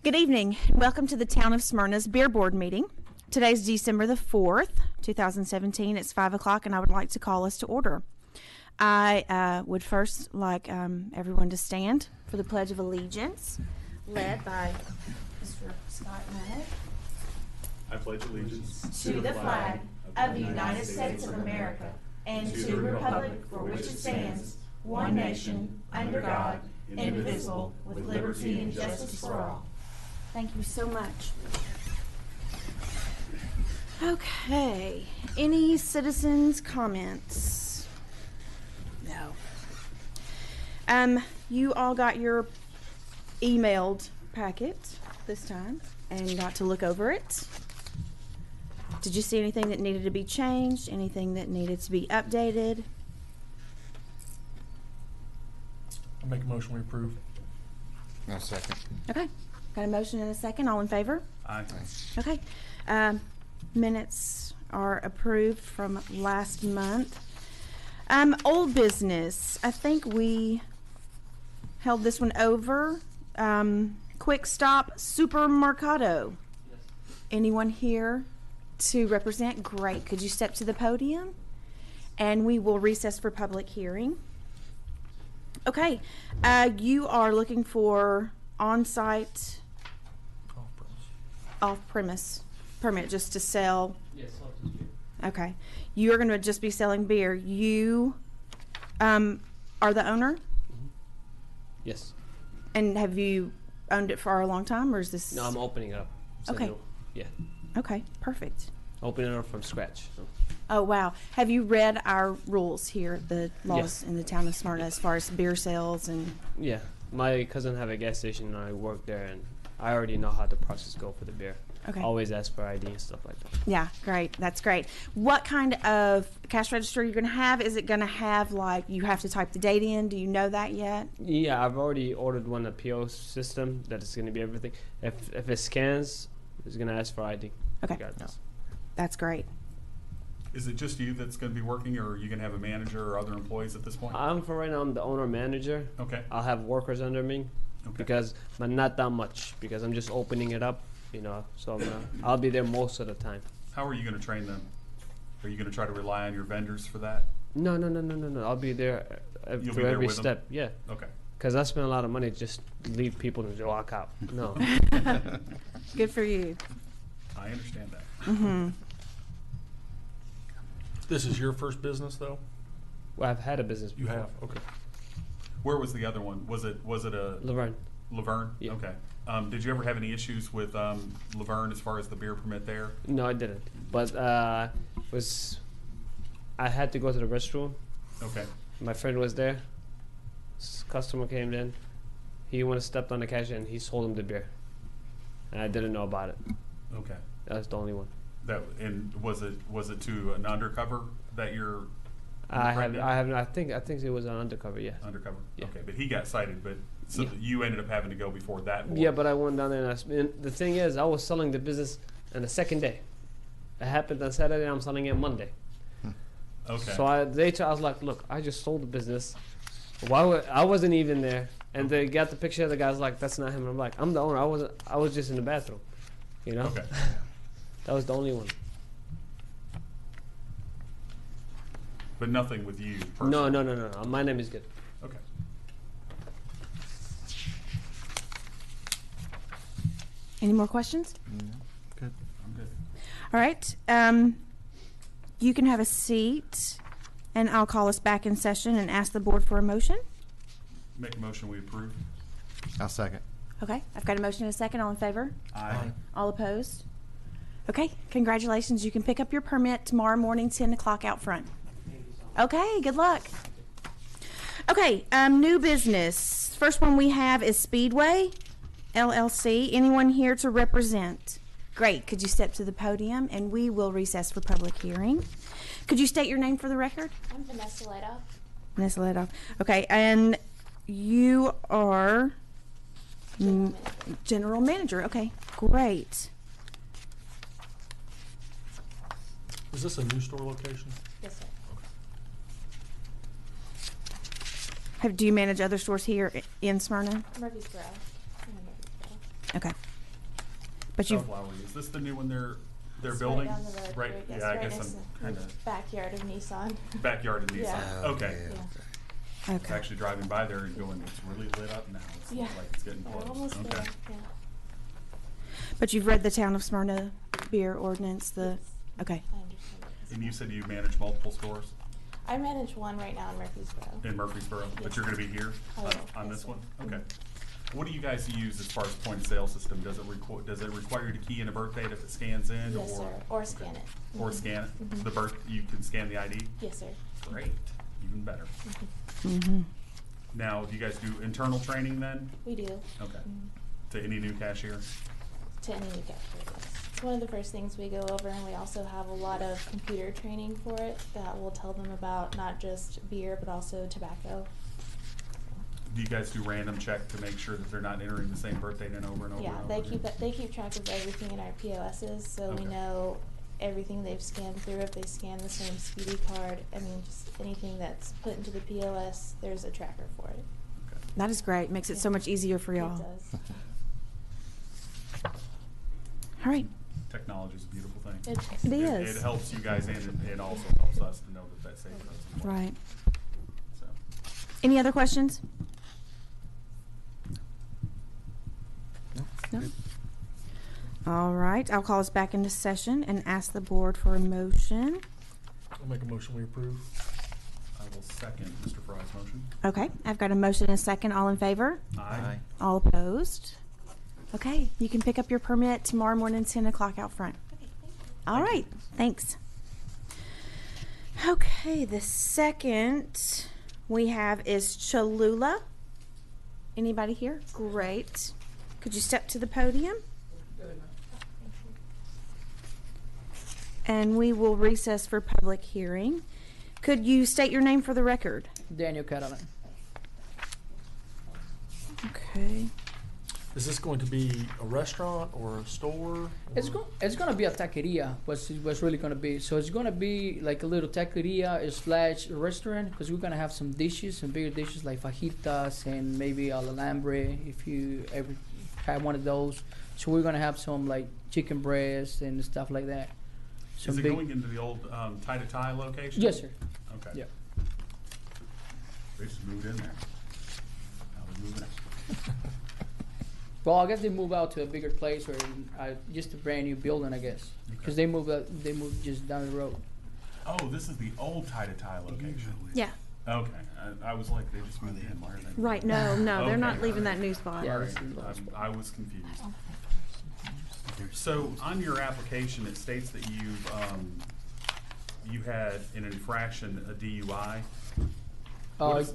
Good evening. Welcome to the Town of Smyrna's Beer Board meeting. Today's December the 4th, 2017. It's 5 o'clock, and I would like to call us to order. I would first like everyone to stand for the Pledge of Allegiance, led by Mr. Scott Mannix. I pledge allegiance To the flag of the United States of America and to the republic for which it stands, one nation, under God, indivisible, with liberty and justice for all. Thank you so much. Okay. Any citizens' comments? No. You all got your emailed packet this time and got to look over it. Did you see anything that needed to be changed? Anything that needed to be updated? I'll make a motion we approve. No, second. Okay. Got a motion and a second. All in favor? Aye. Okay. Minutes are approved from last month. Old business. I think we held this one over. Quick Stop Supermercado. Yes. Anyone here to represent? Great. Could you step to the podium? And we will recess for public hearing. Okay. You are looking for on-site, off-premise permit just to sell. Yes, I'll just do. Okay. You're going to just be selling beer. You are the owner? Yes. And have you owned it for a long time, or is this? No, I'm opening it up. So Okay. no, yeah. Okay, perfect. Opening it up from scratch. So. Oh, wow. Have you read our rules here, the laws Yes. in the town of Smyrna as far as beer sales and? Yeah. My cousin have a gas station and I work there, and I already know how the process go for the beer. Okay. Always ask for ID and stuff like that. Yeah, great. That's great. What kind of cash register you're going to have? Is it going to have, like, you have to type the date in? Do you know that yet? Yeah, I've already ordered one, a PO system that is going to be everything. If it scans, it's going to ask for ID. Okay. Regardless. That's great. Is it just you that's going to be working, or are you going to have a manager or other employees at this point? For right now, I'm the owner manager. Okay. I'll have workers under me. Okay. But not that much, because I'm just opening it up, so I'll be there most of the time. How are you going to train them? Are you going to try to rely on your vendors for that? No. I'll be there You'll be through there every with them? step. Yeah, Okay. because I spend a lot of money just leave people to walk out. No. Good for you. I understand that. Mm-hmm. This is your first business, though? Well, I've had a business You before. have, okay. Where was the other one? Was it a Laverne. Laverne? Yeah. Okay. Did you ever have any issues with Laverne as far as the beer permit there? No, I didn't. But I had to go to the restroom. Okay. My friend was there. Customer came in. He went and stepped on the cashier and he sold him the beer. And I didn't know about it. Okay. That's the only one. Was it to an undercover that you're? I think it was an undercover. Yeah. Undercover. Yeah. Okay, but he got cited, but so Yeah. you ended up having to go before that board. Yeah, but I went down there and the thing is, I was selling the business on the second day. It happened on Saturday. I'm selling it Monday. Okay. So I was like, look, I just sold the business. I wasn't even there, and they got the picture of the guy's like, that's not him. And I'm like, I'm the owner. I was just in the bathroom, Okay. That was the only one. But nothing with you personally. No. My name is good. Okay. Any more questions? Good. I'm good. All right. You can have a seat, and I'll call us back in session and ask the board for a motion. Make a motion we approve. I'll second. Okay. I've got a motion and a second. All in favor? Aye. All opposed? Okay. Congratulations. You can pick up your permit tomorrow morning, 10 o'clock out front. Okay. Good luck. Okay. New business. First one we have is Speedway LLC. Anyone here to represent? Great. Could you step to the podium, and we will recess for public hearing. Could you state your name for the record? I'm Vanessa Leto. Vanessa Leto. Okay, and you are general manager. Okay, great. Is this a new store location? Yes, sir. Do you manage other stores here in Smyrna? Murphy's Grow. I'm in Murfreesboro. Okay. But you've, Sunflower, is this the new one they're It's building? right down the road. Right, Yes, yeah, I right guess next I'm to kind the of backyard of Nissan. backyard of Nissan. Yeah. Okay. Yeah. I was okay. actually driving by there and going, it's really lit up now. It Yeah. looks like it's getting We're close. almost Okay. there. Yeah. But you've read the Town of Smyrna beer ordinance, the, okay. I understand. it. And you said you manage multiple stores I manage one right now in Murfreesboro. in Murfreesboro, but Yes. you're gonna be here I on will, on yes, this sir. one? Okay. Mhm. What do you guys use as far as point of sale system? Does it require you to key in a birth date if it scans in? Yes, sir. Or okay. scan it. Or Mhm. scan it? Mhm. The birth, you can scan the ID? Yes, sir. Great, even better. Mm-hmm. Now, do you guys do internal training then? We do. Okay. Mhm. To any new cashier? To any new cashier, yes. It's one of the first things we go over, and we also have a lot of computer training for it that will tell them about not just beer, but also tobacco. Do you guys do random check to make sure that they're not entering the same birthday in over and over Yeah, and over? they again? keep that, they keep track of everything in our POSs, so we Okay. know everything they've scanned through. If they scan the same speedy card, I mean, just anything that's put into the POS, there's a tracker for it. Okay. That is great. Makes it so much easier for y'all. It does. All right. Technology's a beautiful thing. It It is. It helps you guys and it also helps us to know that that saves us as well. Right. So, Any other questions? No? All right, I'll call us back into session and ask the board for a motion. I'll make a motion we approve. I will second Mr. Fry's motion. Okay, I've got a motion and a second. All in favor? Aye. All opposed? Okay, you can pick up your permit tomorrow morning, 10 o'clock out front. All right, thanks. Okay, the second we have is Cholula. Anybody here? Great. Could you step to the podium? And we will recess for public hearing. Could you state your name for the record? Daniel Catalan. Okay. Is this going to be a restaurant or a store? It's gonna be a taqueria. What's really gonna be? So it's gonna be like a little taqueria / restaurant because we're gonna have some dishes, some bigger dishes like fajitas and maybe al alambre if you ever had one of those. So we're gonna have some like chicken breast and stuff like that. Some Is it big- going into the old Tie to Tie location? Yes, sir. Okay. Yeah. They just moved in there. Now they're moving out. Well, I guess they move out to a bigger place or just a brand new building, I guess, because they moved just down the road. Oh, this is the old Tie to Tie location. Yeah. Okay, I was like, they just moved in. Why are they? Right, no, they're Okay, not leaving alright. that new spot. Yeah. All right, this is the last I was confused. So on your application, it states that you had an infraction, a DUI. What is-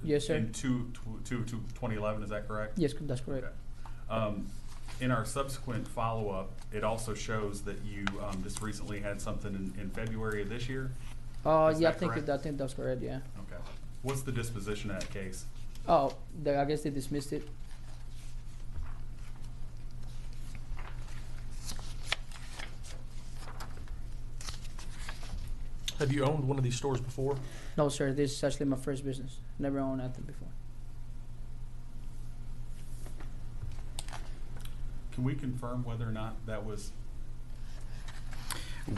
Yes, sir. In 2011, is that correct? Yes, that's correct. Okay. In our subsequent follow-up, it also shows that you just recently had something in February of this year? Is Yeah, that correct? I think that's correct. Yeah. Okay. What's the disposition of that case? Oh, I guess they dismissed it. Have you owned one of these stores before? No, sir. This is actually my first business. Never owned nothing before. Can we confirm whether or not that was,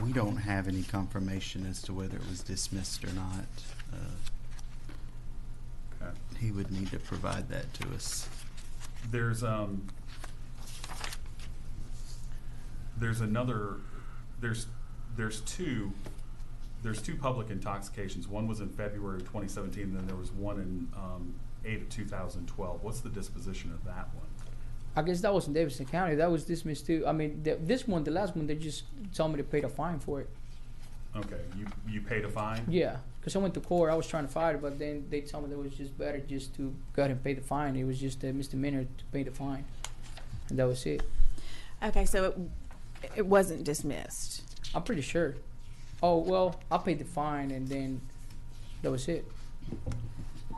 We don't have any confirmation as to whether it was dismissed or not. okay. He would need to provide that to us. There's another, there's two public intoxications. One was in February of 2017, and then there was one in 8 of 2012. What's the disposition of that one? I guess that was in Davidson County. That was dismissed too. I mean, this one, the last one, they just told me to pay the fine for it. Okay, you paid a fine? Yeah, because I went to court. I was trying to fight it, but then they told me that it was just better just to go ahead and pay the fine. It was just a misdemeanor to pay the fine, and that was it. Okay, so it wasn't dismissed. I'm pretty sure. Oh well, I paid the fine, and then that was it. It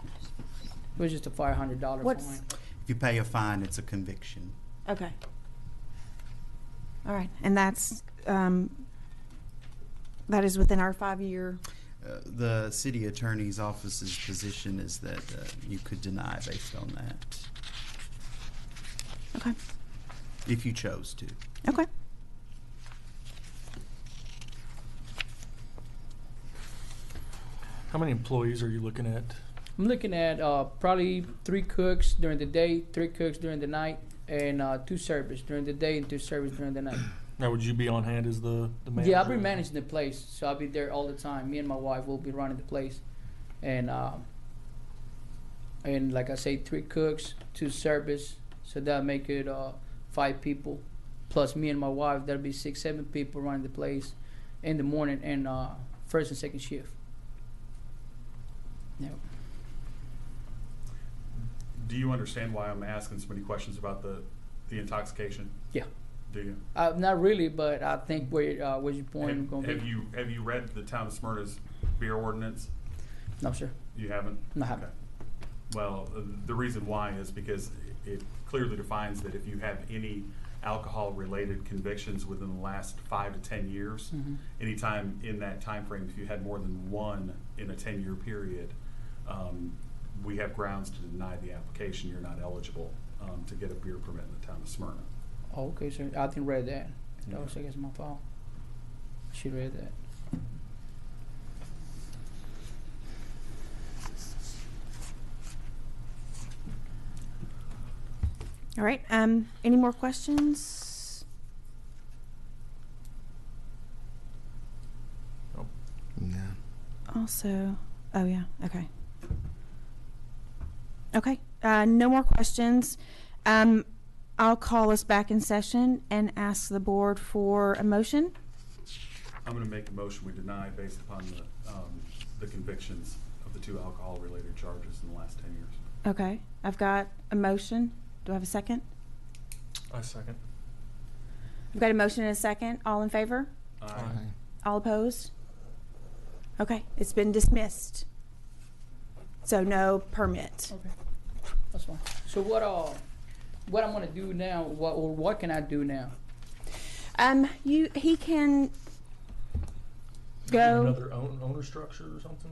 was just a $500 What's- fine. If you pay a fine, it's a conviction. Okay. All right, and that is within our 5-year. The city attorney's office's position is that you could deny based on that. Okay. if you chose to. Okay. How many employees are you looking at? I'm looking at probably 3 cooks during the day, 3 cooks during the night, and 2 servers during the day and 2 servers during the night. Now, would you be on hand as the manager? Yeah, I'll be managing the place, so I'll be there all the time. Me and my wife will be running the place, and like I say, 3 cooks, 2 servers, so that'll make it 5 people, plus me and my wife. That'll be 6, 7 people running the place in the morning and first and second shift. Yeah. Do you understand why I'm asking so many questions about the intoxication? Yeah. Do you? Not really, but I think where's your point going to Have be? you read the town of Smyrna's beer ordinance? No, sir. You haven't? No, I haven't. Okay. Well, the reason why is because it clearly defines that if you have any alcohol-related convictions within the last 5 to 10 years, Mhm. anytime in that time frame, if you had more than one in a 10-year period, we have grounds to deny the application. You're not eligible to get a beer permit in the town of Smyrna. Oh, okay, sir. I didn't read that. That Okay. was, I guess, my fault. I should read that. All right. Any more questions? No. Also, oh yeah, okay. Okay, no more questions. I'll call us back in session and ask the board for a motion. I'm going to make a motion we deny based upon the convictions of the 2 alcohol-related charges in the last 10 years. Okay, I've got a motion. Do I have a second? I second. I've got a motion and a second. All in favor? Aye. All opposed? Okay, it's been dismissed. So no permit. Okay, that's fine. So what I'm gonna do now? What can I do now? He can go, Another owner structure or something?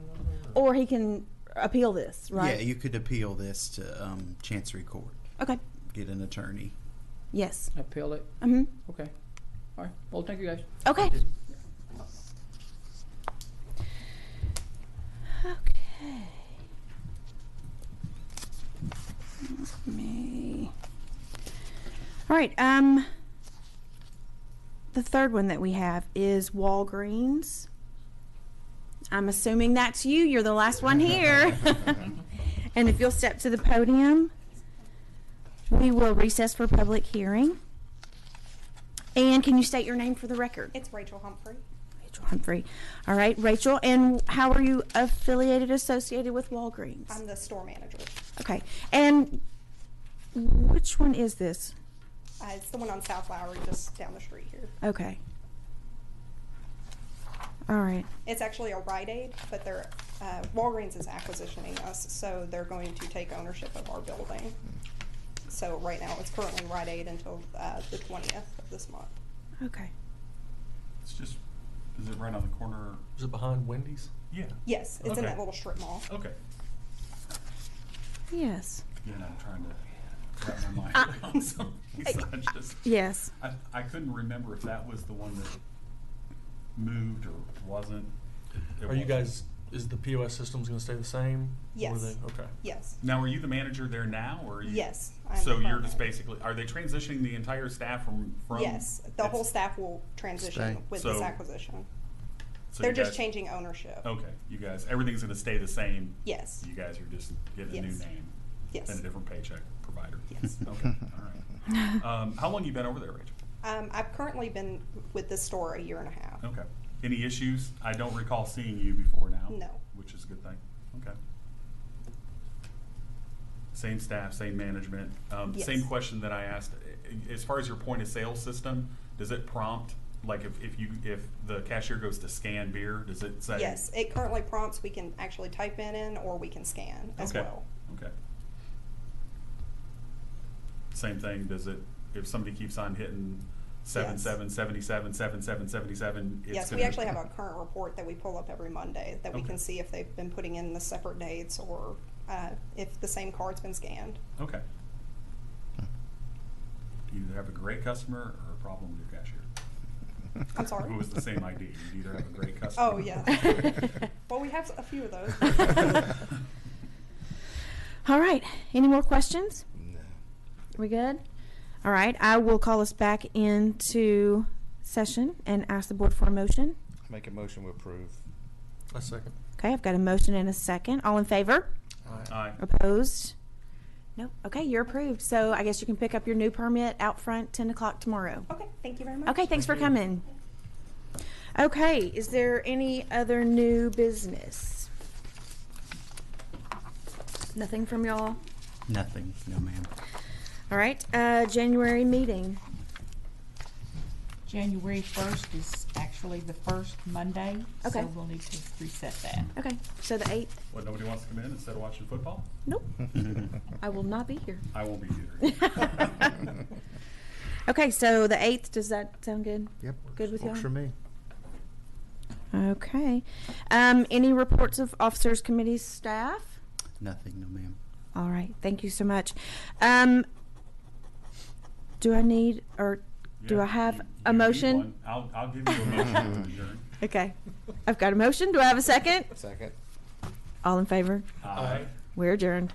or he can appeal this, right? Yeah, you could appeal this to Chancery Court. Okay, Get an attorney. yes. Appeal it? Mm-hmm. Okay. All right. Well, thank you guys. Okay. Okay. Let me. All right. The third one that we have is Walgreens. I'm assuming that's you. You're the last one here. And if you'll step to the podium, we will recess for public hearing. And can you state your name for the record? It's Rachel Humphrey. Rachel Humphrey. All right, Rachel. And how are you affiliated, associated with Walgreens? I'm the store manager. Okay. And which one is this? It's the one on South Lowry, just down the street here. Okay. All right. It's actually a Rite Aid, but Walgreens is acquisitioning us, so they're going to take ownership of our building. So right now, it's currently Rite Aid until the 20th of this month. Okay. It's just, is it right on the corner? Is it behind Wendy's? Yeah. Yes, it's in Okay. that little strip mall. Okay. Yes. Again, I'm trying to wrap my mind around some of these. I just, Yes. I couldn't remember if that was the one that moved or wasn't. It Are you wasn't. guys, is the POS systems gonna stay the same? Or Yes. Okay. Yes. Now, are you the manager there now, or are you? Yes, I'm So the you're current just manager. basically, are they transitioning the entire staff from? Yes, the it's- whole staff will transition Stay. with So- this acquisition. so They're you just guys- changing ownership. Okay, you guys, everything's gonna stay the same. Yes. You guys are just getting a new Yes. name. Yes. And a different paycheck provider. Yes. Okay, all right. How long you been over there, Rachel? I've currently been with this store a year and a half. Okay. Any issues? I don't recall seeing you before now. No. Which is a good thing. Okay. Same staff, same management. Yes. Same question that I asked. As far as your point of sale system, does it prompt, like if the cashier goes to scan beer, does it say? Yes, it currently prompts we can actually type in or we can scan as Okay. well. Okay. Same thing, does it, if somebody keeps on hitting 7777, 7777, it's Yes, we gonna- actually have a current report that we pull up every Monday that we Okay. can see if they've been putting in the separate dates or if the same card's been scanned. Okay. Do you have a great customer or a problem with your cashier. I'm sorry. It was the same ID. You'd either have a great customer. Oh, yeah. Well, we have a few of those. All right. Any more questions? No. We good? All right. I will call us back into session and ask the board for a motion. Make a motion to approve. A second. Okay, I've got a motion and a second. All in favor? Aye. Opposed? No. Okay, you're approved. So I guess you can pick up your new permit out front 10 o'clock tomorrow. Okay, thank you very much. Okay, thanks for coming. Okay, is there any other new business? Nothing from y'all? Nothing, no ma'am. All right, January meeting. January 1st is actually the first Monday, Okay. so we'll need to reset that. Okay, so the 8th? What, nobody wants to come in instead of watching football? Nope. I will not be here. I won't be either. Okay, so the 8th, does that sound good? Yep. Good with Works y'all? for me. Okay. Any reports of officers, committees, staff? Nothing, no ma'am. All right, thank you so much. Do I need, or do Yeah, I have you a need motion? one. I'll give you a motion to adjourn. Okay. I've got a motion. Do I have a second? Second. All in favor? Aye. We're adjourned.